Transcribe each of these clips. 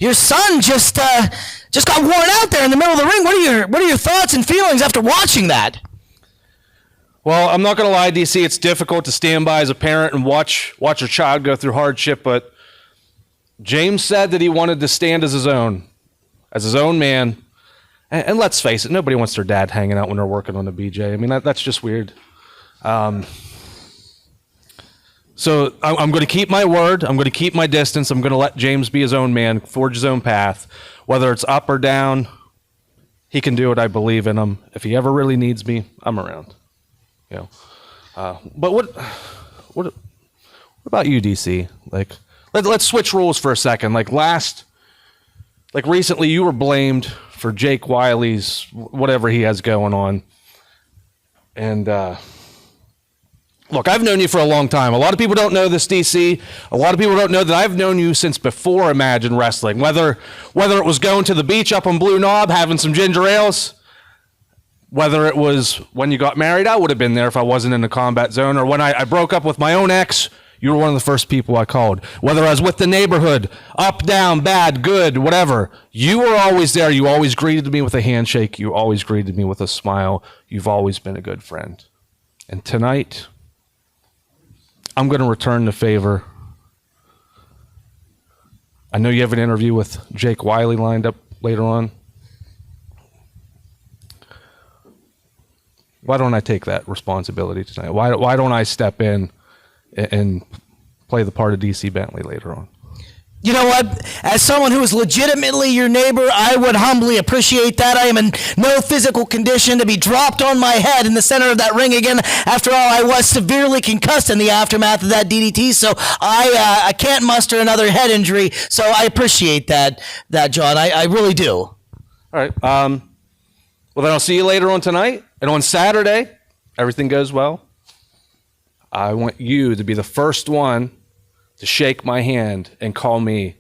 your son just got worn out there in the middle of the ring. What are your thoughts and feelings after watching that? Well, I'm not going to lie, DC. It's difficult to stand by as a parent and watch your child go through hardship, but James said that he wanted to stand as his own man. And let's face it, nobody wants their dad hanging out when they're working on the BJ. I mean, that's just weird. So I'm going to keep my word. I'm going to keep my distance. I'm going to let James be his own man, forge his own path. Whether it's up or down, he can do it. I believe in him. If he ever really needs me, I'm around. But what about you, DC? Like, let's switch rules for a second. Like recently, you were blamed for Jake Wiley's whatever he has going on. And look, I've known you for a long time. A lot of people don't know this, DC. A lot of people don't know that I've known you since before Imagine Wrestling. Whether it was going to the beach up on Blue Knob, having some ginger ales, whether it was when you got married, I would have been there if I wasn't in the combat zone, or when I broke up with my own ex, you were one of the first people I called. Whether I was with the neighborhood, up, down, bad, good, whatever, you were always there. You always greeted me with a handshake. You always greeted me with a smile. You've always been a good friend. And tonight, I'm going to return the favor. I know you have an interview with Jake Wiley lined up later on. Why don't I take that responsibility tonight? Why don't I step in and play the part of DC Bentley later on? You know what? As someone who is legitimately your neighbor, I would humbly appreciate that. I am in no physical condition to be dropped on my head in the center of that ring again. After all, I was severely concussed in the aftermath of that DDT, so I can't muster another head injury. So I appreciate that John. I really do. All right. Well, then I'll see you later on tonight. And on Saturday, everything goes well. I want you to be the first one to shake my hand and call me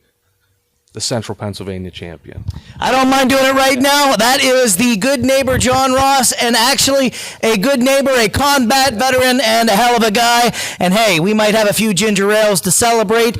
the Central Pennsylvania champion. I don't mind doing it right now. That is the good neighbor, John Ross, and actually a good neighbor, a combat veteran, and a hell of a guy. And hey, we might have a few ginger ales to celebrate.